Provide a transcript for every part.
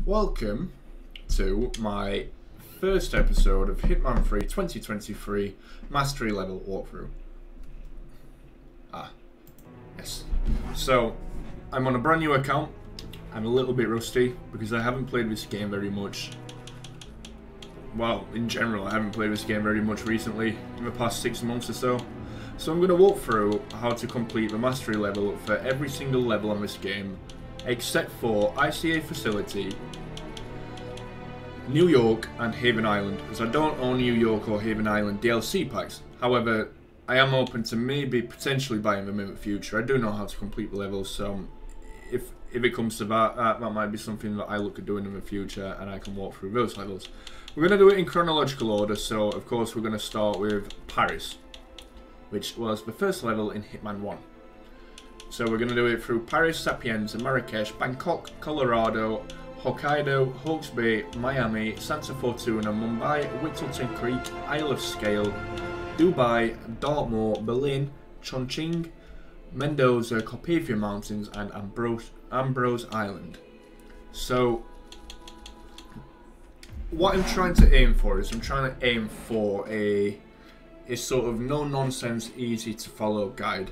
Welcome to my first episode of Hitman 3 2023 Mastery Level Walkthrough. Yes. So, I'm on a brand new account. I'm a little bit rusty because I haven't played this game very much. Well, in general, I haven't played this game very much recently, in the past 6 months or so. So I'm going to walk through how to complete the mastery level for every single level on this game, except for ICA Facility, New York and Haven Island, as I don't own New York or Haven Island DLC packs. However, I am open to maybe potentially buying them in the future. I do know how to complete the levels, so if it comes to that, that might be something that I look at doing in the future, and I can walk through those levels. We're going to do it in chronological order, so of course we're going to start with Paris, which was the first level in Hitman 1. So we're going to do it through Paris, Sapienza, Marrakesh, Bangkok, Colorado, Hokkaido, Hawke's Bay, Miami, Santa Fortuna, Mumbai, Whittleton Creek, Isle of Skye, Dubai, Dartmoor, Berlin, Chongqing, Mendoza, Carpathian Mountains, and Ambrose Island. So what I'm trying to aim for is a sort of no-nonsense, easy-to-follow guide.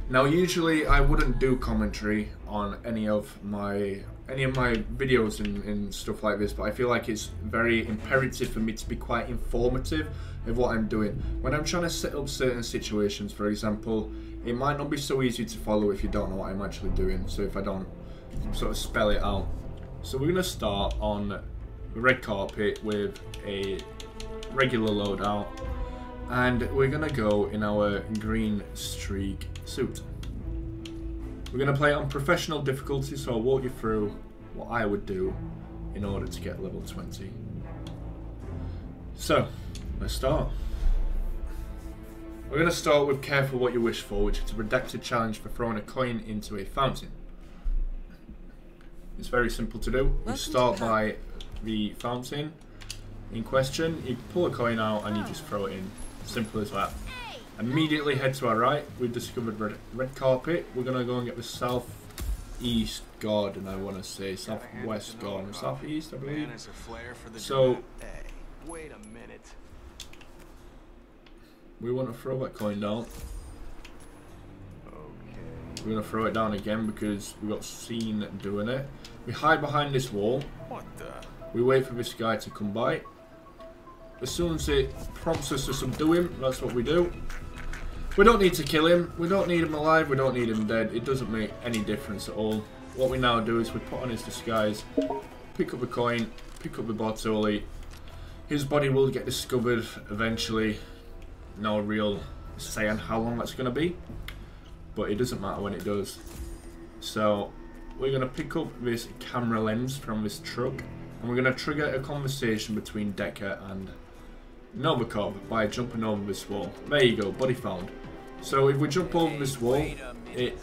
Now, usually I wouldn't do commentary on any of my videos and stuff like this, but I feel like it's very imperative for me to be quite informative of what I'm doing. When I'm trying to set up certain situations, for example, it might not be so easy to follow if you don't know what I'm actually doing, so if I don't sort of spell it out. So we're going to start on the red carpet with a regular loadout, and we're going to go in our green streak suit. We're going to play it on professional difficulty, so I'll walk you through what I would do in order to get level 20. So, let's start. We're going to start with careful what you wish for, which is a redacted challenge for throwing a coin into a fountain. It's very simple to do. You start by the fountain in question, you pull a coin out and you just throw it in. Simple as that. Immediately head to our right. We've discovered red carpet. We're going to go and get the southeast garden, I want to say. Southwest garden. Southeast, I believe. So, wait a minute. We want to throw that coin down. We're going to throw it down again because we got seen doing it. We hide behind this wall. What the? We wait for this guy to come by. As soon as it prompts us to subdue him, that's what we do. We don't need to kill him. We don't need him alive. We don't need him dead. It doesn't make any difference at all. What we now do is we put on his disguise, pick up the coin, pick up the Bartoli. His body will get discovered eventually. No real say on how long that's going to be, but it doesn't matter when it does. So we're going to pick up this camera lens from this truck, and we're going to trigger a conversation between Decker and Novikov by jumping over this wall. There you go, body found. So if we jump over this wall, it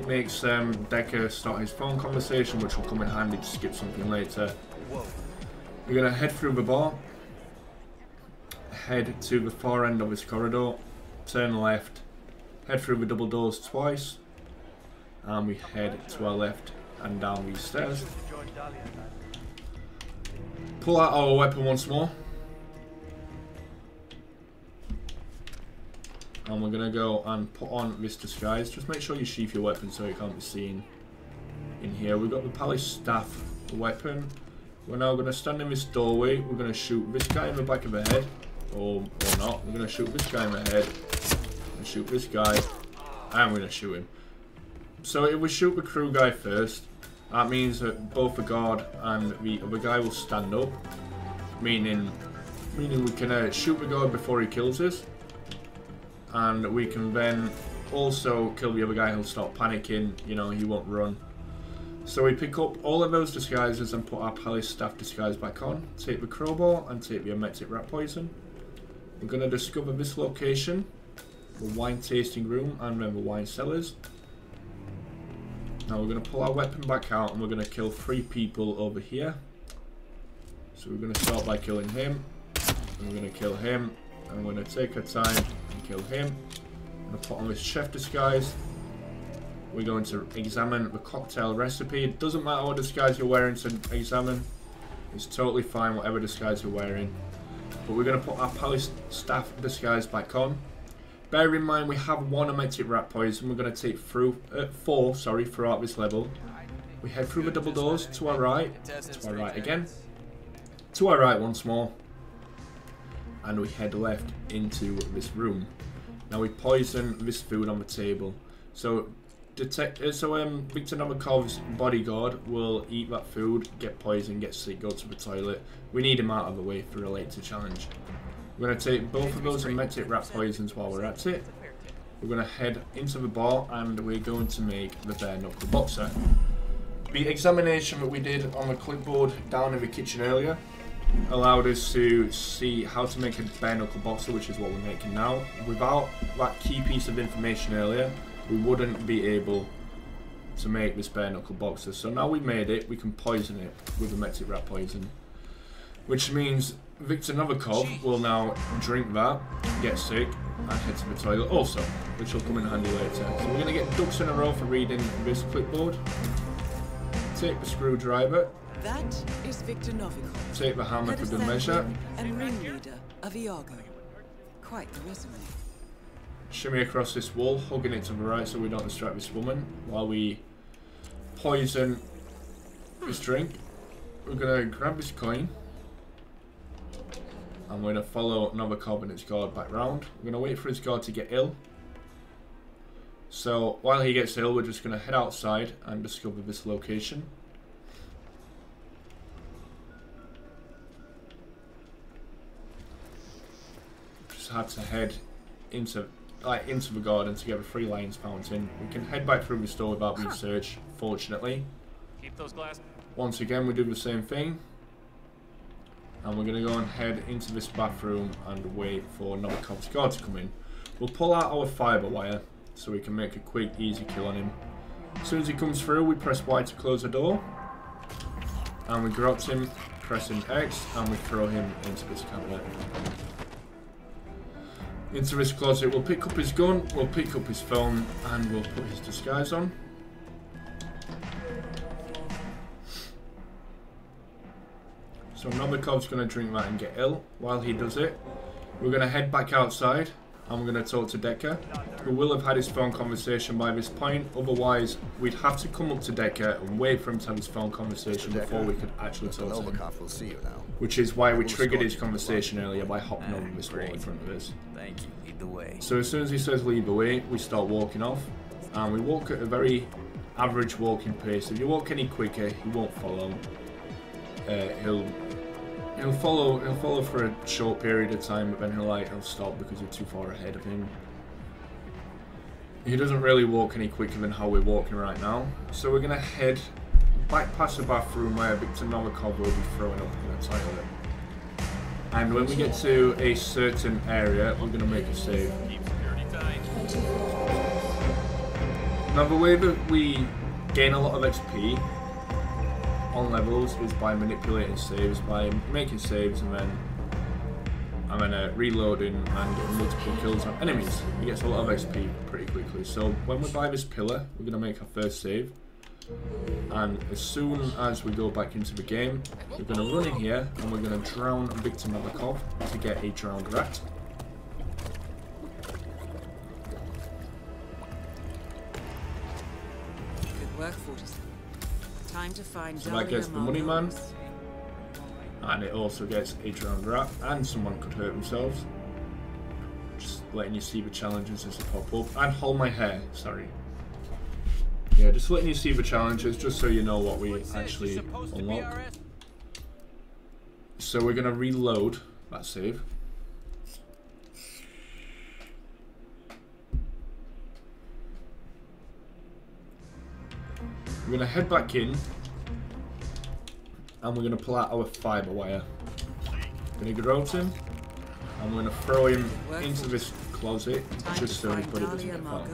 makes Decker start his phone conversation, which will come in handy to skip something later. We're going to head through the bar, head to the far end of this corridor, turn left, head through the double doors twice, and we head to our left and down these stairs. Pull out our weapon once more. And we're going to go and put on this disguise. Just make sure you sheath your weapon so it can't be seen in here. We've got the palace staff weapon. We're now going to stand in this doorway. We're going to shoot this guy in the back of the head. Or not. We're going to shoot this guy in the head. And shoot this guy. And we're going to shoot him. So if we shoot the crew guy first, that means that both the guard and the other guy will stand up. Meaning we can shoot the guard before he kills us. And we can then also kill the other guy who'll start panicking, you know, he won't run. So we pick up all of those disguises and put our palace staff disguise back on. Take the crowbar and take the emetic rat poison. We're going to discover this location, the wine tasting room and then the wine cellars. Now we're going to pull our weapon back out and we're going to kill 3 people over here. So we're going to start by killing him, and we're going to kill him, and we're going to take our time and kill him. I'm going to put on this chef disguise, we're going to examine the cocktail recipe. It doesn't matter what disguise you're wearing to examine. It's totally fine, whatever disguise you're wearing. But we're going to put our palace staff disguise back on. Bear in mind, we have one emetic rat poison. We're going to take four throughout this level. We head through the double doors to our right, to our right again, to our right once more, and we head left into this room. Now we poison this food on the table. So Victor Novikov's bodyguard will eat that food, get poisoned, get sick, go to the toilet. We need him out of the way for a later challenge. We're going to take both of those emetic rat poisons while we're at it. We're going to head into the bar and we're going to make the bare knuckle boxer. The examination that we did on the clipboard down in the kitchen earlier allowed us to see how to make a bare knuckle boxer, which is what we're making now. Without that key piece of information earlier, we wouldn't be able to make this bare knuckle boxer. So now we've made it, we can poison it with emetic rat poison, which means Victor Novikov will now drink that, get sick, and head to the toilet also, which will come in handy later. So we're going to get ducks in a row for reading this clipboard. Take the screwdriver. That is Victor Novikov. Take the hammer for the measure. And ringleader of Iago. Quite the resume. Shimmy across this wall, hugging it to the right so we don't distract this woman while we poison this drink. We're going to grab this coin. And we're going to follow Novikov and his guard back round. We're going to wait for his guard to get ill. So while he gets ill, we're just going to head outside and discover this location. Just had to head into the garden to get the Three Lions Fountain. We can head back through the store without being searched, fortunately. Keep those glasses. Once again, we do the same thing. And we're going to go and head into this bathroom and wait for Novikov's guard to come in. We'll pull out our fibre wire so we can make a quick, easy kill on him. As soon as he comes through, we press Y to close the door. And we grab him, pressing X, and we throw him into this cabinet. Into this closet, we'll pick up his gun, we'll pick up his phone, and we'll put his disguise on. So Novikov's going to drink that and get ill. While he does it, we're going to head back outside and we're going to talk to Decker, who will have had his phone conversation by this point. Otherwise, we'd have to come up to Decker and wait for him to have his phone conversation before we could actually talk to him. Will see you now. Which is why we triggered his conversation earlier by hopping over this wall in front of us. Thank you. Lead the way. So as soon as he says lead the way, we start walking off. And we walk at a very average walking pace. If you walk any quicker, he won't follow. He'll follow for a short period of time, but then he'll stop because you're too far ahead of him. He doesn't really walk any quicker than how we're walking right now. So we're gonna head back past the bathroom where Victor Novikov will be throwing up in the toilet. And when we get to a certain area, we're gonna make a save. Now the way that we gain a lot of XP on levels is by manipulating saves, by making saves and then reloading and getting multiple kills on enemies. It gets a lot of XP pretty quickly. So when we buy this pillar, we're going to make our first save. And as soon as we go back into the game, we're going to run in here and we're going to drown Victor Novikov to get a drowned rat. Good work, 47. Time to find so that gets the money man, and it also gets a drowned rat, and someone could hurt themselves. Just letting you see the challenges as they pop up. And hold my hair, sorry. Yeah, just letting you see the challenges, just so you know what we actually unlock. So we're going to reload that save. We're going to head back in and we're going to pull out our fibre wire. We're going to grout him and we're going to throw him into this closet just so his body doesn't get found.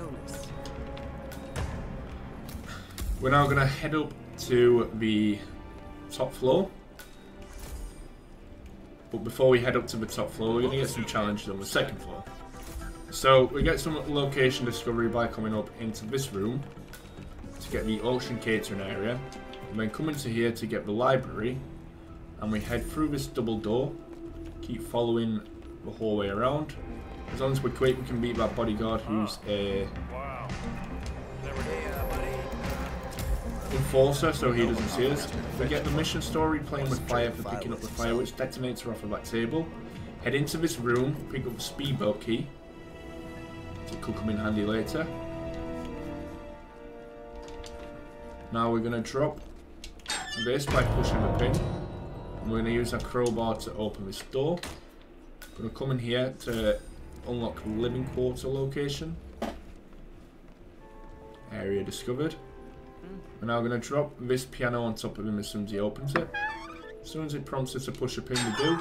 We're now going to head up to the top floor. But before we head up to the top floor, we're going to get some challenges on the second floor. So we get some location discovery by coming up into this room. to get the auction catering area, and then come into here to get the library, and we head through this double door, keep following the hallway around. As long as we're quick, we can beat that bodyguard who's a enforcer, so he doesn't see us. We get the mission story, playing with fire for picking up the fireworks detonator off of that table. Head into this room, pick up the speedboat key. It could come in handy later. Now we're going to drop this by pushing the pin. And we're going to use our crowbar to open this door. We're going to come in here to unlock the living quarter location. Area discovered. We're now going to drop this piano on top of him as soon as he opens it. As soon as it prompts us to push a pin, we do.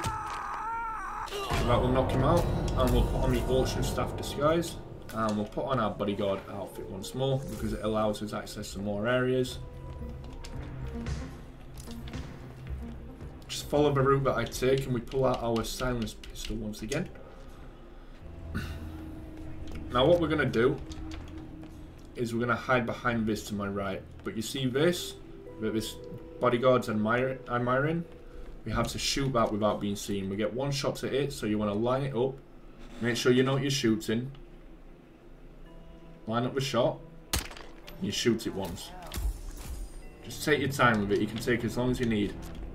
So that will knock him out, and we'll put on the auction staff disguise, and we'll put on our bodyguard outfit once more because it allows us access to more areas. Just follow the route that I take, and we pull out our silenced pistol once again. Now what we're going to do is we're going to hide behind this to my right. But you see this? That this bodyguard's admiring? We have to shoot that without being seen. We get one shot at it, so you want to line it up. Make sure you know what you're shooting. Line up the shot. You shoot it once. Just take your time with it. You can take as long as you need.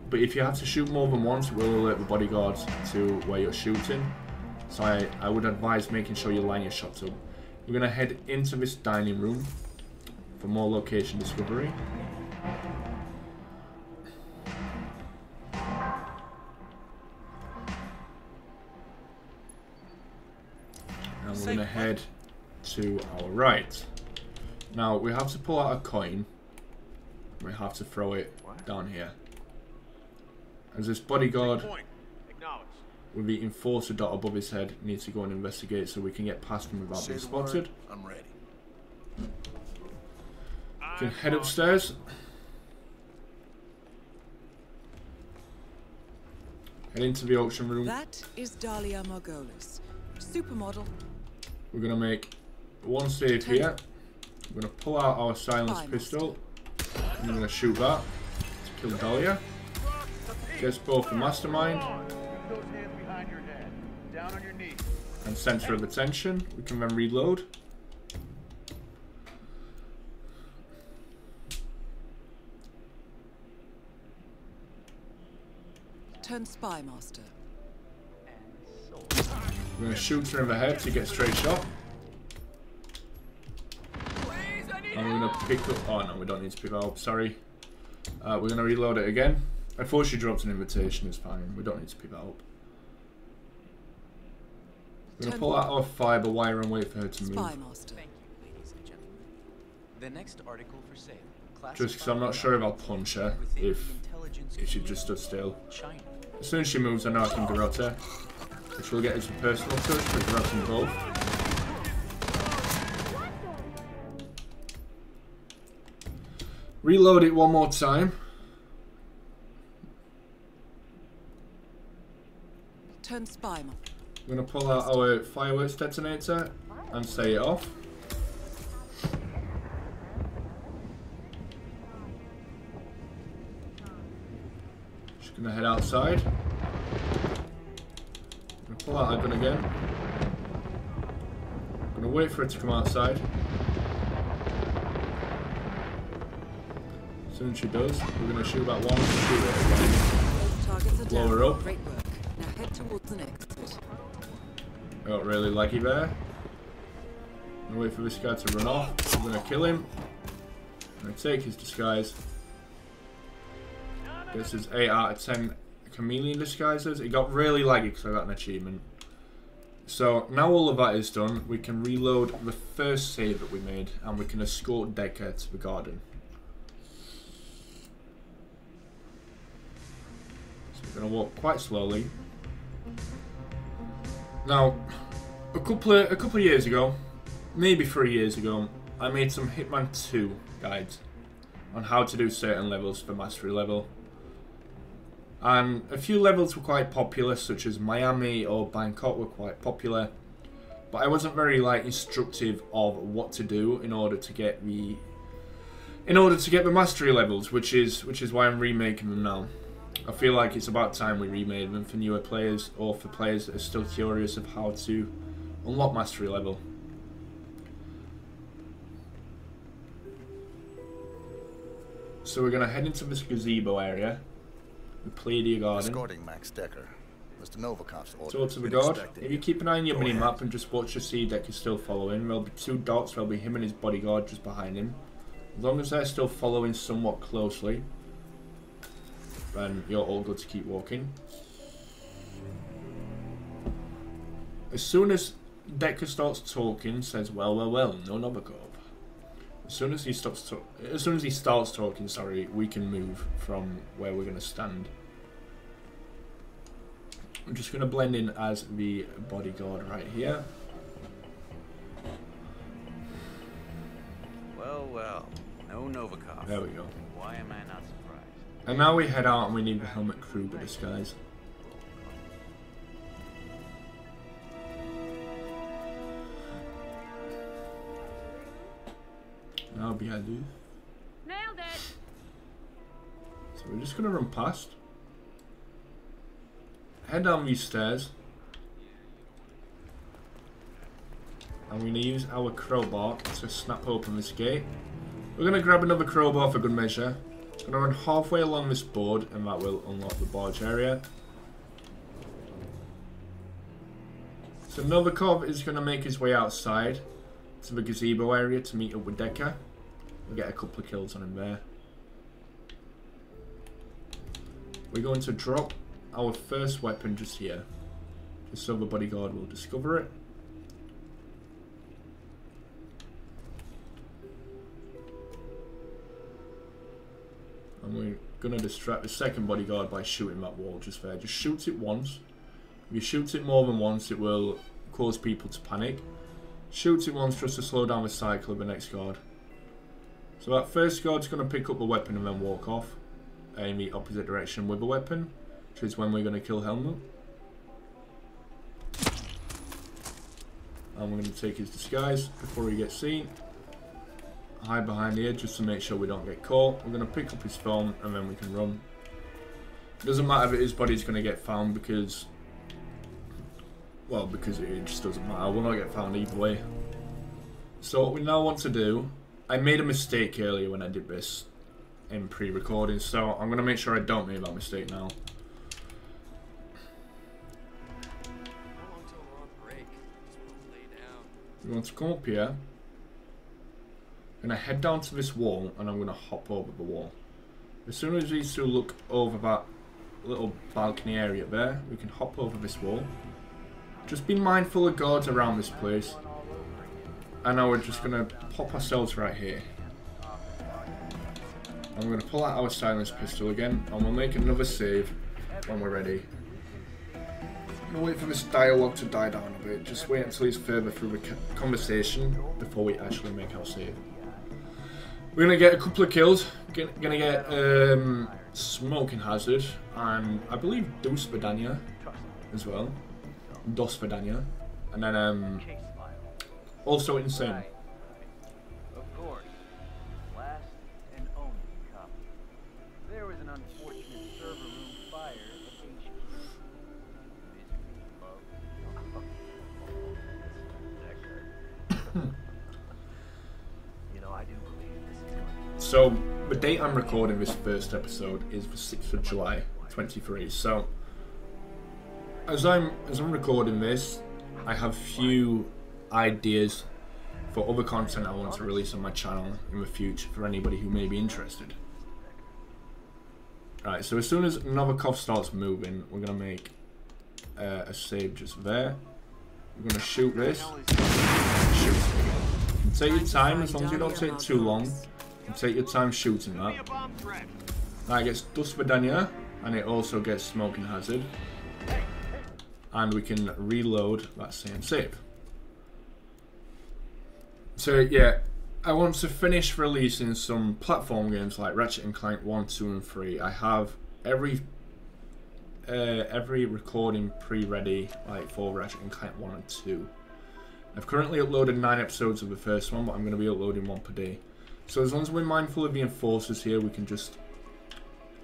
But if you have to shoot more than once, it will alert the bodyguards to where you're shooting. So I would advise making sure you line your shots up. We're going to head into this dining room for more location discovery. And we're going to head to our right. Now we have to pull out a coin. We have to throw it down here. As this bodyguard with the enforcer dot above his head needs to go and investigate so we can get past him without being spotted. I'm ready. We can head upstairs. Head into the auction room. That is Dahlia Margolis, supermodel. We're going to make one save here. We're going to pull out our silenced pistol. And we're going to shoot that to kill Dahlia. Gets both the mastermind and center of attention. We can then reload. Turn spy master. We're going to shoot her in the head to get a straight shot. And we're going to pick up... Oh no, we don't need to pick that up, sorry. We're going to reload it again. I thought she dropped an invitation, it's fine. We don't need to pick that up. We're going to pull out our fiber wire and wait for her to move. Spy master. Thank you, ladies and gentlemen. The next article for sale. Just because I'm not sure if I'll punch her if she just stood still. China. As soon as she moves, I know I can garrote her. Which will get us a personal touch for garroting both. Reload it one more time. Turn spy master. We're going to pull out our fireworks detonator and set it off. Just going to head outside. Going to pull out our gun again. Going to wait for it to come outside. As soon as she does, we're going to shoot that one and shoot it. Targets are Blow down. her up. Great work. Now head towards the exit. Got really laggy there. I'm gonna wait for this guy to run off. I'm gonna kill him. I'm gonna take his disguise. This is 8 out of 10 chameleon disguises. It got really laggy because I got an achievement. So now all of that is done, we can reload the first save that we made and we can escort Decker to the garden. So we're gonna walk quite slowly. Now, a couple of years ago, maybe 3 years ago, I made some Hitman 2 guides on how to do certain levels for mastery level. And a few levels were quite popular, such as Miami or Bangkok were quite popular. But I wasn't very instructive of what to do in order to get the in order to get the mastery levels, which is why I'm remaking them now. I feel like it's about time we remade them for newer players, or for players that are still curious of how to unlock mastery level. So we're gonna head into this gazebo area, the Palladium Garden. Escorting Max Decker. Mr. Novikov's order. Talk to the guard. If you keep an eye on your mini-map and just watch to see Decker still following, there'll be 2 dots, there'll be him and his bodyguard just behind him. As long as they're still following somewhat closely, then you're all good to keep walking. As soon as Decker starts talking, says, well, no Novikov. As soon as he starts talking, sorry, we can move from where we're going to stand. I'm just going to blend in as the bodyguard right here. Well, no Novikov. There we go. Why am I not surprised? And now we head out and we need the Helmut Kruger disguise. Now behind you. Nailed it. So we're just going to run past. Head down these stairs. I'm going to use our crowbar to snap open this gate. We're going to grab another crowbar for good measure. Going to run halfway along this board and that will unlock the barge area. So Novikov is going to make his way outside to the gazebo area to meet up with Decker. We'll get a couple of kills on him there. We're going to drop our first weapon just here, just so the bodyguard will discover it. And we're going to distract the second bodyguard by shooting that wall just there. Just shoot it once. If you shoot it more than once, it will cause people to panic. Shoot it once just to slow down the cycle of the next guard. So that first guard's going to pick up the weapon and then walk off in the opposite direction with the weapon, which is when we're going to kill Helmut. And we're going to take his disguise before he gets seen. Hide behind here just to make sure we don't get caught. We're going to pick up his phone and then we can run. It doesn't matter if his body's going to get found because, well, because it just doesn't matter. We'll not get found either way. So what we now want to do, I made a mistake earlier when I did this in pre-recording, so I'm going to make sure I don't make that mistake now. We want to come up here. I'm going to head down to this wall and I'm going to hop over the wall. As soon as these two look over that little balcony area there, we can hop over this wall. Just be mindful of guards around this place. And now we're just going to pop ourselves right here. And we're going to pull out our silence pistol again and we'll make another save when we're ready. I'm going to wait for this dialogue to die down a bit. Just wait until he's further through the conversation before we actually make our save. We're going to get a couple of kills. Going to get Smoking Hazard and I believe Dos Vidania as well. Dos Vidania. And then also Insane. Of course. Last and only copy. There was an unfortunate server room fire at HQ. You know, I do believe this is going to... So, the date I'm recording this first episode is the 6th of July, 23. So, as I'm recording this, I have few ideas for other content I want to release on my channel in the future for anybody who may be interested. Alright, so as soon as Novikov starts moving, we're going to make a save just there. We're going to shoot this. Shoot it again. You can take your time, as long as you don't take too long. You can take your time shooting that. Now it gets Dos Vidania, and it also gets Smoking Hazard. And we can reload that same save. So yeah, I want to finish releasing some platform games like Ratchet & Clank 1, 2 and 3. I have every recording pre-ready like for Ratchet & Clank 1 and 2. I've currently uploaded 9 episodes of the first one, but I'm going to be uploading one per day. So as long as we're mindful of the enforcers here, we can just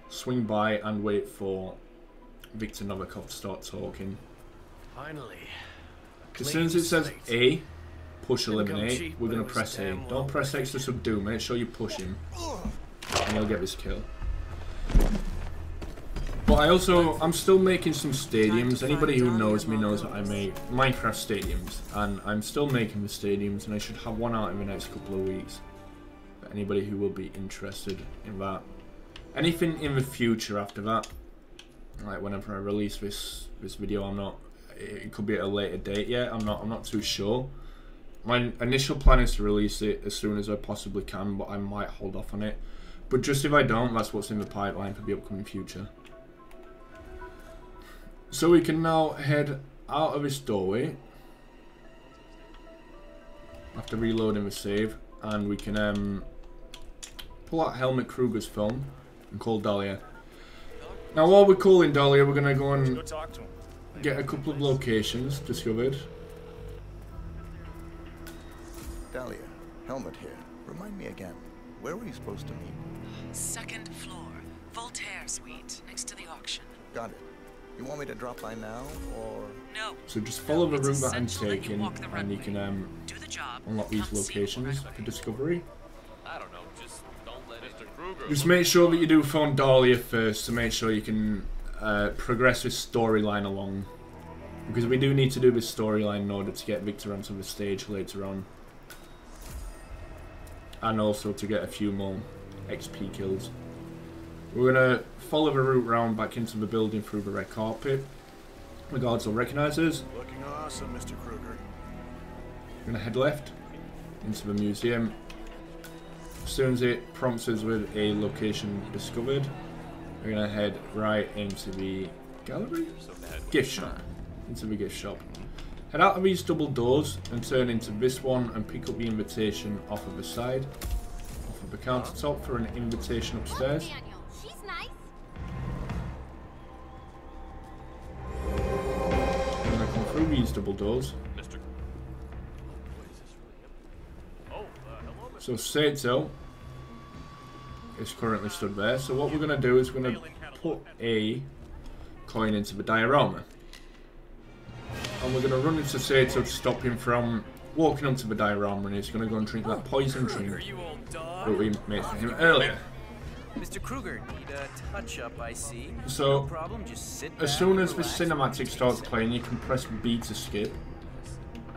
swing by and wait for Viktor Novikov to start talking. Finally. As soon as it says A, push eliminate, we're going to press A. Don't press X to subdue, make sure you push him. And he'll get this kill. But I'm still making some stadiums. Anybody who knows me knows that I make Minecraft stadiums. And I'm still making the stadiums, and I should have one out in the next couple of weeks. For anybody who will be interested in that. Anything in the future after that, like whenever I release this video, I'm not, it could be at a later date yet, I'm not too sure. My initial plan is to release it as soon as I possibly can, but I might hold off on it. But just if I don't, that's what's in the pipeline for the upcoming future. So we can now head out of this doorway after reloading the save, and we can pull out Helmut Kruger's phone and call Dahlia. Now while we're calling Dahlia, we're going to go and get a couple of locations discovered. Dahlia, Helmut here. Remind me again, where were you supposed to meet? Second floor, Voltaire Suite, next to the auction. Got it. You want me to drop by now, or...? No. So just follow the It's route that I'm essential that you taking, walk the and you runway. can Do the job. unlock these Come see locations what for discovery. I don't know, just don't let Mr. Kruger. Just make sure that you do phone Dahlia first to make sure you can progress this storyline along. Because we do need to do this storyline in order to get Viktor onto the stage later on. And also to get a few more XP kills. We're going to follow the route round back into the building through the red carpet. The guards will recognise us. Looking awesome, Mr. Kruger. We're going to head left into the museum. As soon as it prompts us with a location discovered, we're going to head right into the gallery? Gift shop. Into the gift shop. Head out of these double doors and turn into this one and pick up the invitation off of the side. Off of the countertop for an invitation upstairs. She's nice. I'm going to come through these double doors. So Sato is currently stood there. So what we're going to do is we're going to put a coin into the diorama. And we're going to run into Sato to stop him from walking up to the diorama, and he's going to go and drink that poison drink that we made for him earlier. Mr. Kruger, need a touch-up, I see. So, No problem, just sit as back soon and as the relax. cinematic starts playing, you can press B to skip,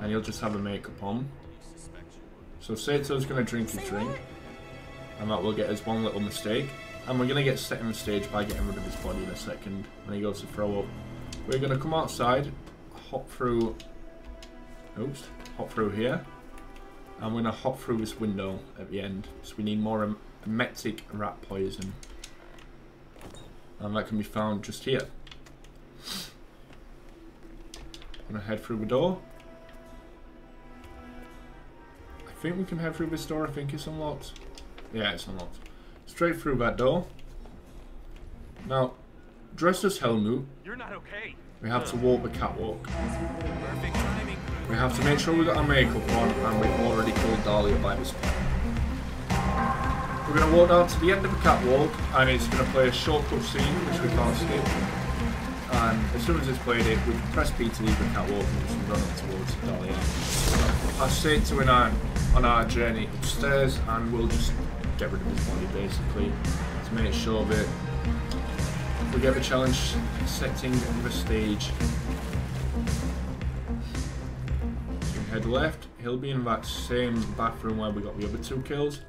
and you'll just have a makeup on. So Sato's going to drink his drink, and that will get us one little mistake. And we're going to get set in the stage by getting rid of his body in a second when he goes to throw up. We're going to come outside, hop through here, and we're going to hop through this window at the end. So we need more emetic rat poison, and that can be found just here. I'm going to head through the door. I think we can head through this door. I think it's unlocked. Yeah, it's unlocked. Straight through that door. Now, dressed as Helmut, You're not okay. we have to walk the catwalk. Perfect timing. We have to make sure we've got our makeup on, and we've already called Dahlia by this point. We're going to walk down to the end of the catwalk, and it's going to play a shortcut scene, which we can't skip. And as soon as it's played it, we can press P to leave the catwalk and just run up towards Dahlia. I'll say to on our journey upstairs, and we'll just get rid of his body basically to make sure that we get the challenge setting the stage. So we head left. He'll be in that same bathroom where we got the other two kills.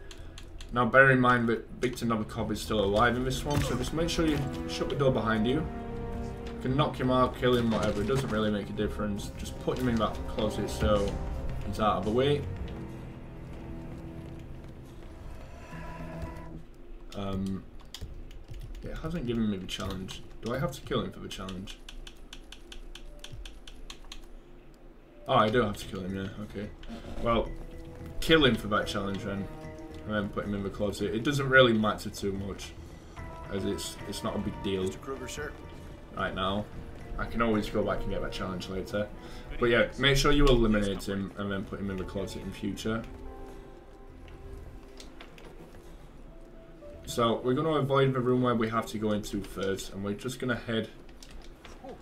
Now bear in mind that Viktor Novikov is still alive in this one, so just make sure you shut the door behind you. You can knock him out, kill him, whatever, it doesn't really make a difference. Just put him in that closet so he's out of the way. It hasn't given me the challenge. Do I have to kill him for the challenge? Oh, I do have to kill him, yeah, okay. Well, kill him for that challenge then, and then put him in the closet. It doesn't really matter too much, as it's not a big deal Mr. Kruger, sir. right now. I can always go back and get that challenge later. But yeah, make sure you eliminate him and then put him in the closet in future. So we're going to avoid the room where we have to go into first, and we're just going to head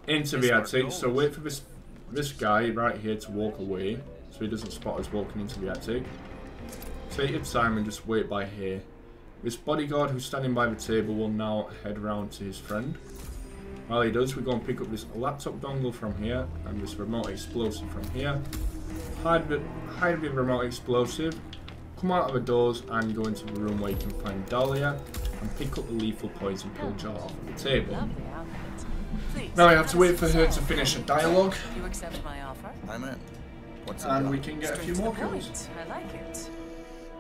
into the attic. So wait for this guy right here to walk away, so he doesn't spot us walking into the attic. Take your time and just wait by here. This bodyguard who's standing by the table will now head round to his friend. While he does, we go and pick up this laptop dongle from here and this remote explosive from here. Hide the remote explosive. Come out of the doors and go into the room where you can find Dahlia and pick up the lethal poison pill jar off the table. Now I have to wait for her to finish a dialogue. You accept my offer? I'm in. What's And it we can get a few more kills. I like it.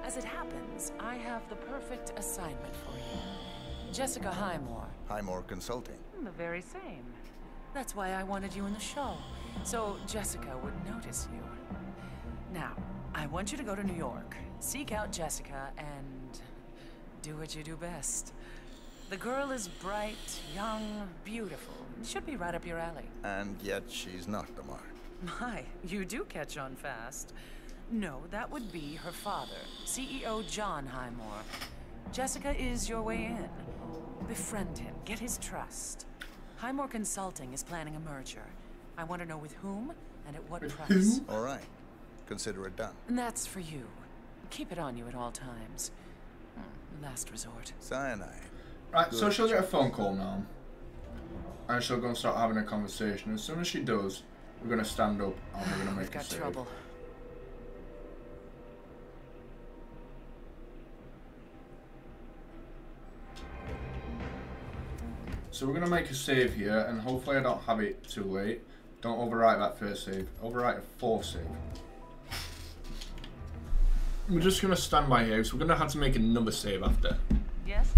As it happens, I have the perfect assignment for you. Jessica Highmore. Highmore Consulting. The very same. That's why I wanted you in the show, so Jessica would notice you. Now, I want you to go to New York, seek out Jessica, and do what you do best. The girl is bright, young, beautiful. Should be right up your alley. And yet she's not the mark. My, you do catch on fast. No, that would be her father, CEO John Highmore. Jessica is your way in. Befriend him, get his trust. Highmore Consulting is planning a merger. I want to know with whom and at what price. All right. Consider it done. And that's for you. Keep it on you at all times. Last resort. Cyanide. Right, so she'll get a phone call now. And she'll go and start having a conversation. As soon as she does, we're going to stand up and we're going to make We've got a save. trouble. So we're going to make a save here, and hopefully I don't have it too late. Don't overwrite that first save. Overwrite a fourth save. We're just going to stand by here, so we're going to have to make another save after. Yes?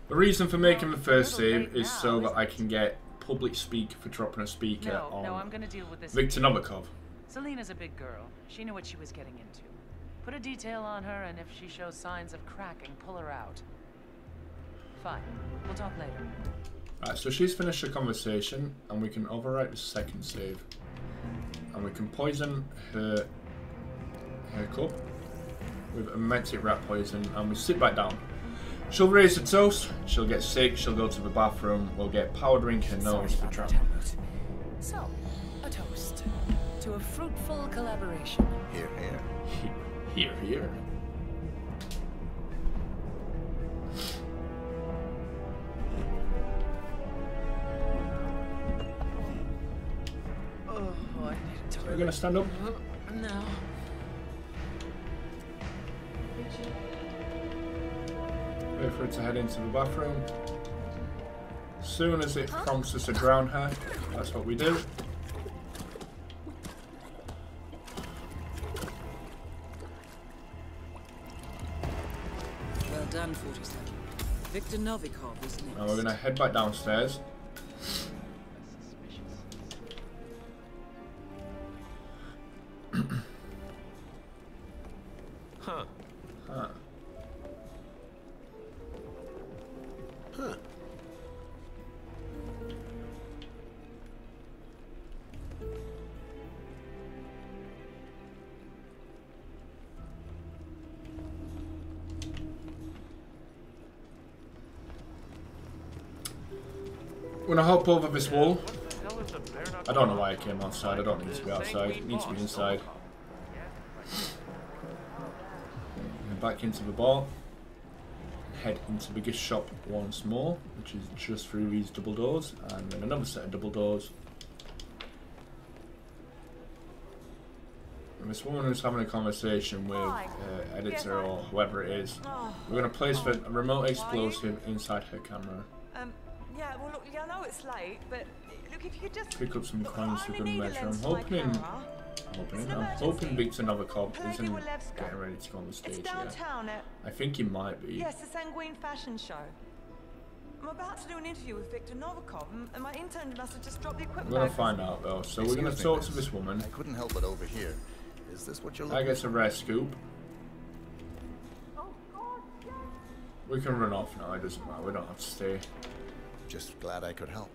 The reason for making the first save is so that I can get public speak for dropping a speaker on No, I'm gonna deal with this. Victor Novikov. Selena's a big girl. She knew what she was getting into. Put a detail on her, and if she shows signs of cracking, pull her out. Fine. We'll talk later. Right, so she's finished the conversation, and we can overwrite the second save. And we can poison her cup with emetic rat poison, and we sit back down. She'll raise a toast, she'll get sick, she'll go to the bathroom, we'll get powder in her nose for travel. So, a toast to a fruitful collaboration. Here, here. Here, here. Oh, I need a toilet. We're gonna stand up. No. Wait for her to head into the bathroom. As soon as it prompts us to drown her, that's what we do. Well done, 47. Victor Novikov is next. Now we're gonna head back downstairs. Huh. Huh. Huh. We're gonna hop over this wall. What the hell is a bare knuckle? I don't know why I came outside. I don't need to be outside. It needs to be inside. And back into the bar. Head into the gift shop once more, which is just through these double doors, and then another set of double doors. And this woman who's having a conversation with editor or whoever it is. We're going to place the remote explosive inside her camera. Yeah, well, look, I know it's late, but look, if you could just Pick up some coins for I good need a measure. lens I'm for my hoping camera. I'm hoping Victor Novikov isn't getting ready to go on the It's stage yet. downtown at I think he might be. yes, the Sanguine Fashion Show. I'm about to do an interview with Victor Novikov, and my intern must have just dropped the equipment. We're going to over. find out though. So we're going to Excuse me, talk miss. to this woman. I couldn't help but overhear. Is this what you're I looking guess a rare scoop. Oh God, yes. We can run off now. It doesn't matter. We don't have to stay. Just glad I could help.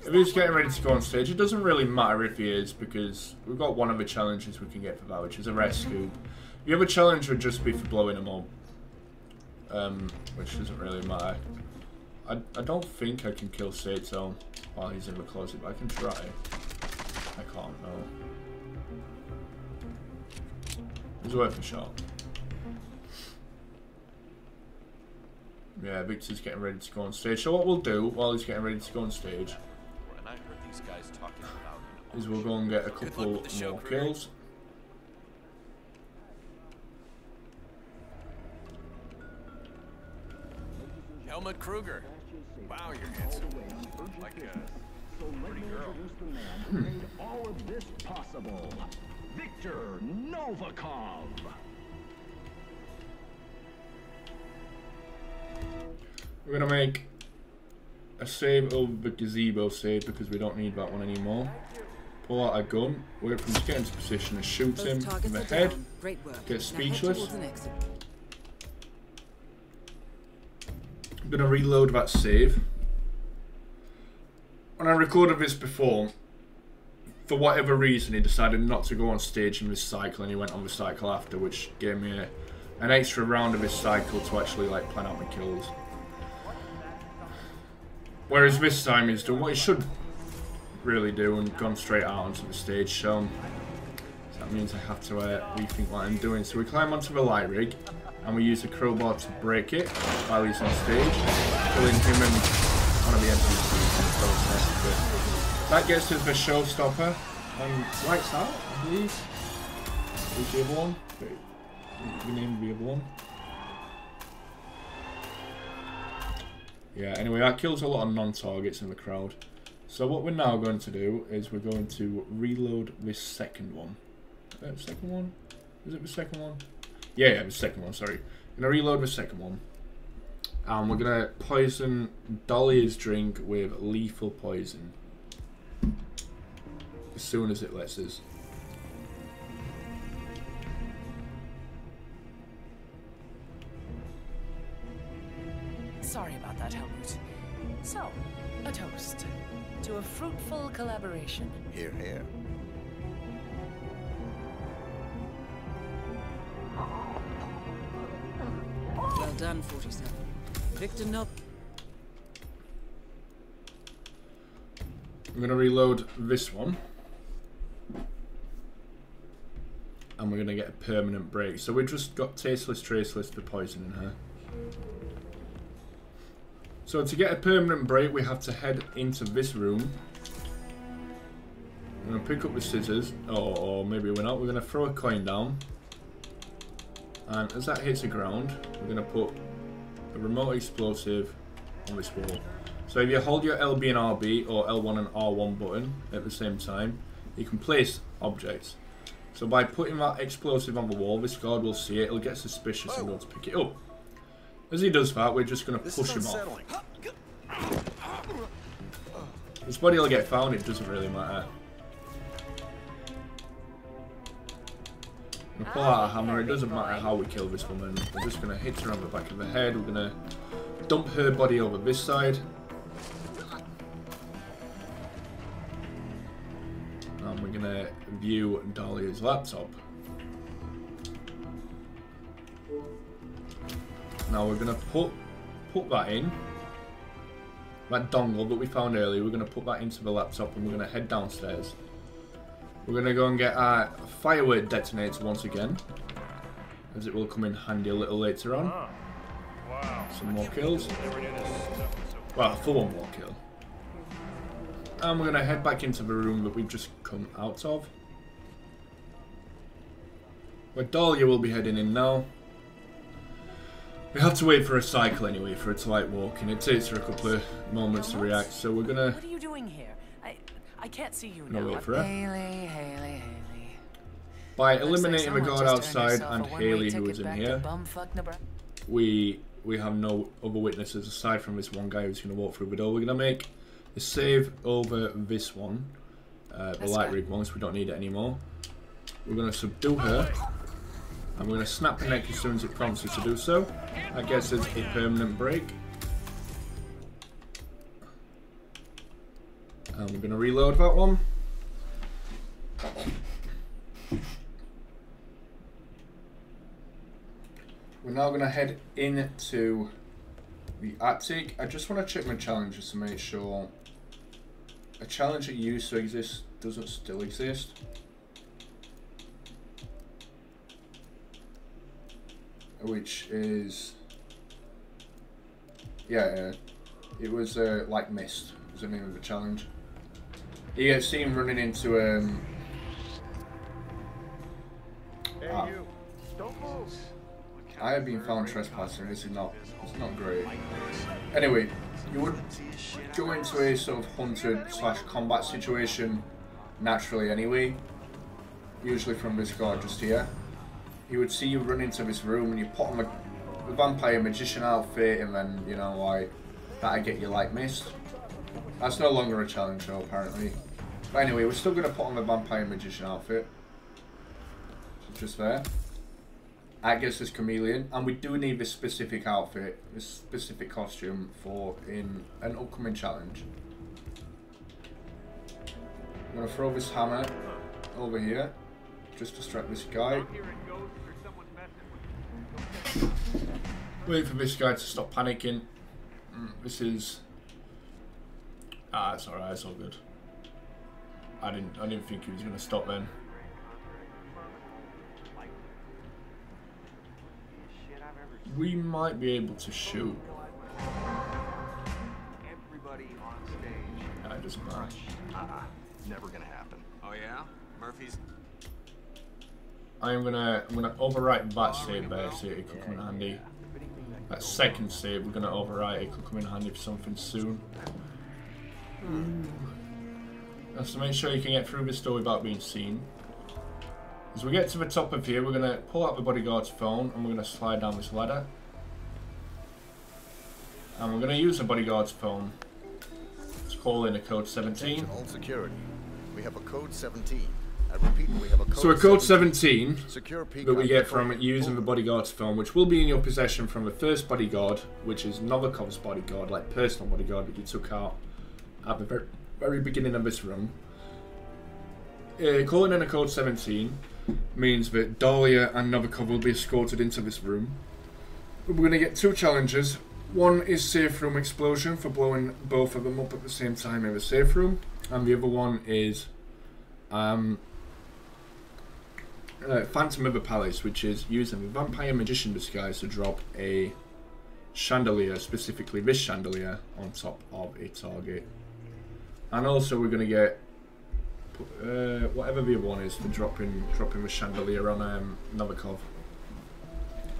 If he's getting ready to go on stage, it doesn't really matter if he is, because we've got one of the challenges we can get for that, which is a rare scoop. The other challenge would just be for blowing them up. Which doesn't really matter. I don't think I can kill Sato while he's in the closet, but I can try. I can't, no. It's worth a shot. Yeah, Victor's getting ready to go on stage. So what we'll do while he's getting ready to go on stage And I heard these guys talking about is we'll go and get a couple more kills. Helmut Kruger. Wow, you're handsome. like So let me introduce the man who made all of this possible. Victor Novikov. We're gonna make a save over the gazebo save because we don't need that one anymore. Pull out a gun, wait for him to get into position and shoot him in the head. Get speechless. I'm gonna reload that save. When I recorded this before, for whatever reason, he decided not to go on stage in this cycle, and he went on the cycle after, which gave me an extra round of his cycle to actually like plan out my kills. Whereas this time he's done what he should really do and gone straight out onto the stage. So that means I have to rethink what I'm doing. So we climb onto the light rig and we use the crowbar to break it while he's on stage, killing him and one of the NPCs in the process. But that gets us the showstopper and lights out, I believe. Who's the other one? Wait, we named the other one. Yeah, anyway, that kills a lot of non-targets in the crowd. So what we're now going to do is we're going to reload this second one. Second one? Is it the second one? Yeah, the second one, sorry. I'm going to reload the second one. And we're going to poison Dahlia's drink with lethal poison. As soon as it lets us. Sorry about that, Helmut. So, a toast to a fruitful collaboration. Here, here. Well done, 47. Victor Nob. I'm going to reload this one. And we're going to get a permanent break. So we just got tasteless, traceless for poisoning her. So to get a permanent break, we have to head into this room. I'm going to pick up the scissors, or maybe we're not. We're going to throw a coin down. And as that hits the ground, we're going to put a remote explosive on this wall. So if you hold your LB and RB, or L1 and R1 button at the same time, you can place objects. So by putting that explosive on the wall, this guard will see it, he'll get suspicious and go to pick it up. As he does that, we're just going to push him off. His body will get found, it doesn't really matter. We'll pull out a hammer, it doesn't matter how we kill this woman. We're just going to hit her on the back of the head, we're going to dump her body over this side. And we're going to view Dahlia's laptop. Now we're going to put that in. That dongle that we found earlier, we're going to put that into the laptop and we're going to head downstairs. We're going to go and get our firework detonator once again, as it will come in handy a little later on. Wow. Some more kills. Well, for one more kill. And we're going to head back into the room that we've just come out of, where Dahlia will be heading in now. We have to wait for a cycle anyway, for her to like walk, and it takes her a couple of moments to react, so we're gonna... What are you doing here? I can't see you No, now. wait for her. Haley. By Looks like eliminating the someone guard just earned outside herself and a one-way Haley, who ticket was in back to here, bumfuck Nebraska. we have no other witnesses aside from this one guy who's going to walk through the door. We're going to make a save over this one, the light rig one, so we don't need it anymore. We're going to subdue her, and we're going to snap the neck as soon as it prompts us to do so. That gets us a permanent break. And we're going to reload that one. we're now going to head into the attic. I just want to check my challenges to make sure a challenge that used to exist doesn't still exist. Which is, yeah, it was like Mist, was the name of the challenge. You get seen running into I have been found trespassing. This is not, it's not great. Anyway, you would go into a sort of hunted / combat situation naturally anyway. Usually from this guard just here. He would see you run into this room and you put on the vampire magician outfit, and then, you know, like, that'd get you like Mist. That's no longer a challenge though, apparently. But anyway, we're still going to put on the vampire magician outfit. Just there. That gets us chameleon, and we do need this specific outfit, this specific costume for in an upcoming challenge. I'm going to throw this hammer over here, just to distract this guy. Wait for this guy to stop panicking. This is... it's alright, it's all good. I didn't think he was going to stop then. We might be able to shoot. Everybody on stage. I just might. Never gonna happen. Oh yeah? Murphy's... I'm gonna overwrite that save there, so it could come in handy. That second save, we're gonna overwrite, it could come in handy for something soon. That's to make sure you can get through this door without being seen. As we get to the top of here, we're going to pull out the bodyguard's phone and we're going to slide down this ladder. And we're going to use the bodyguard's phone to call in a code 17. All security. We have a code 17. I repeat, we have a code 17. So a code 17 Secure that we get from using the bodyguard's phone, which will be in your possession from the first bodyguard, which is Novikov's bodyguard, like personal bodyguard that you took out at the very beginning of this run. Calling in a code 17 means that Dahlia and Novikov will be escorted into this room. We're going to get two challenges. One is safe room explosion for blowing both of them up at the same time in the safe room, and the other one is Phantom of the Palace, which is using the vampire magician disguise to drop a chandelier, specifically this chandelier, on top of a target. And also we're going to get whatever the other one is for dropping the chandelier on Novikov.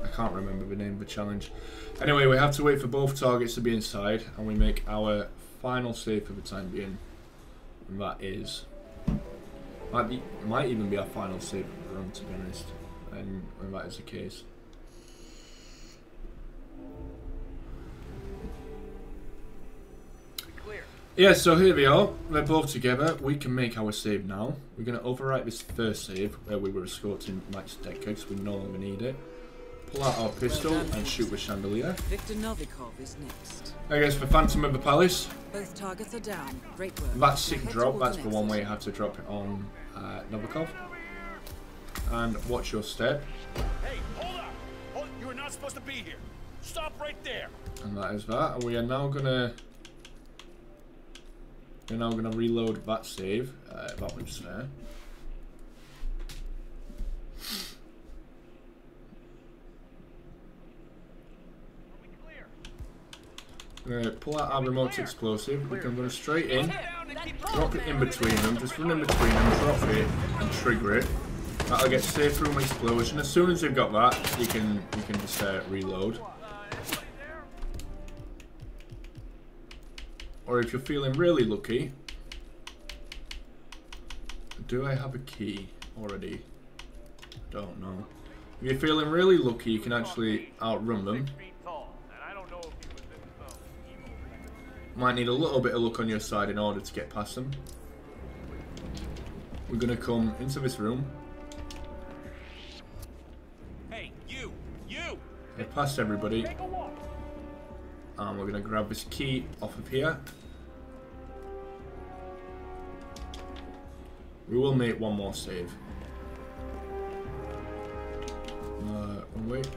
I can't remember the name of the challenge. Anyway, we have to wait for both targets to be inside, and we make our final save for the time being. And that is... might even be our final save of the run, to be honest. And when that is the case. Yeah, so here we are. They're both together. We can make our save now. We're going to overwrite this first save where we were escorting Max Decker because we no longer need it. Pull out our pistol and shoot the chandelier. Victor Novikov is next. I guess for Phantom of the Palace. Both targets are down. Great work. That sick drop, that's the one where you have to drop it on Novikov. And watch your step. Hey, hold up! You are not supposed to be here. Stop right there. And that is that. And we are now gonna reload that save. That one's there. Pull out our remote explosive. We can run straight in, drop it in between them, just run in between them, drop it, and trigger it. That'll get safe room explosion. As soon as you've got that, you can just reload. Or if you're feeling really lucky, do I have a key already? Don't know. If you're feeling really lucky, you can actually outrun them. Might need a little bit of luck on your side in order to get past them. We're gonna come into this room. Hey, you! Get past everybody. And we're gonna grab this key off of here. We will make one more save. Wait.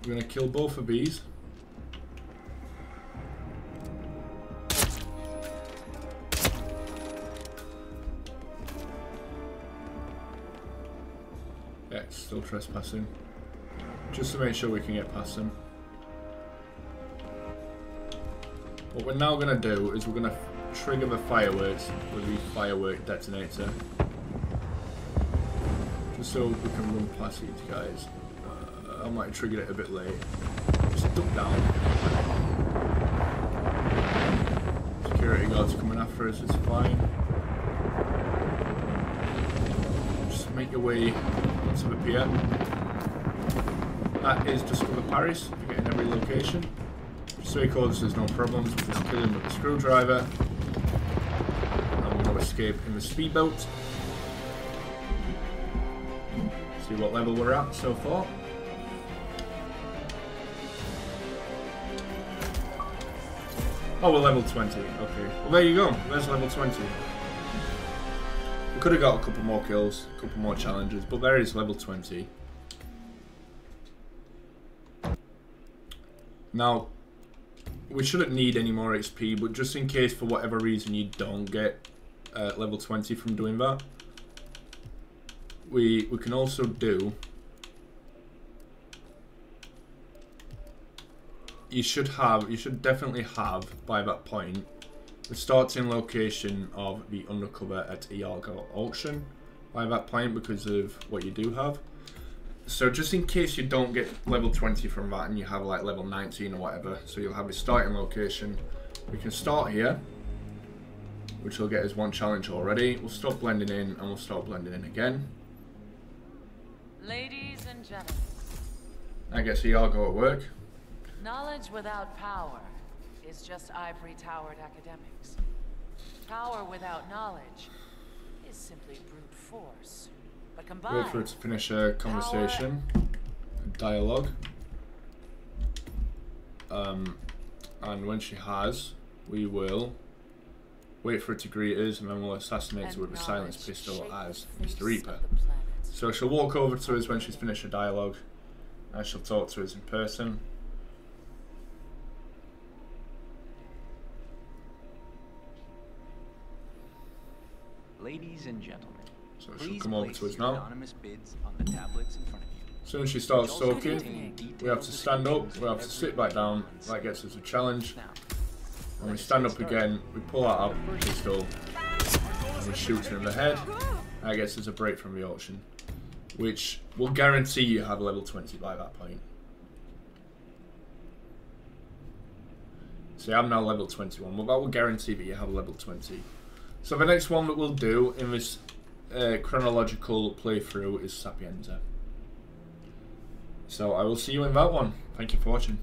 We're going to kill both of these. Yeah, it's still trespassing. Just to make sure we can get past them. What we're now going to do is we're going to trigger the fireworks with the firework detonator. Just so we can run past these guys. I might have triggered it a bit late. Just duck down. Security guards coming after us, it's fine. Just make your way to the pier. That is Discover Paris. You get in every location. Just so he calls there's no problems. We'll just kill him with the screwdriver. And we're going to escape in the speedboat. See what level we're at so far. Oh, we're level 20. Okay. Well, there you go. There's level 20. We could have got a couple more kills, a couple more challenges, but there is level 20. Now, we shouldn't need any more XP, but just in case for whatever reason you don't get level 20 from doing that, we can also do... You should definitely have, by that point, the starting location of the undercover at Iago auction by that point because of what you do have. So just in case you don't get level 20 from that and you have like level 19 or whatever, so you'll have a starting location. We can start here, which will get us one challenge already. We'll stop blending in and we'll start blending in again. Ladies and gentlemen. I guess Iago at work. Knowledge without power is just ivory-towered academics. Power without knowledge is simply brute force. But combined, wait for it to finish a conversation, a dialogue. And when she has, we will wait for it to greet us and then we'll assassinate her with a silenced pistol as Mr. Reaper. So she'll walk over to us when she's finished her dialogue and she'll talk to us in person. Ladies and gentlemen, so she'll come over to us now. Anonymous bids on the tablets in front of you. As soon as she starts talking, we have to stand up, we have to sit back down. That gets us a challenge. When we stand up again, we pull out our pistol and we shoot her in the head. That gets us a break from the auction, which will guarantee you have level 20 by that point. See, I'm now level 21. Well, that will guarantee that you have level 20. So the next one that we'll do in this chronological playthrough is Sapienza. So I will see you in that one. Thank you for watching.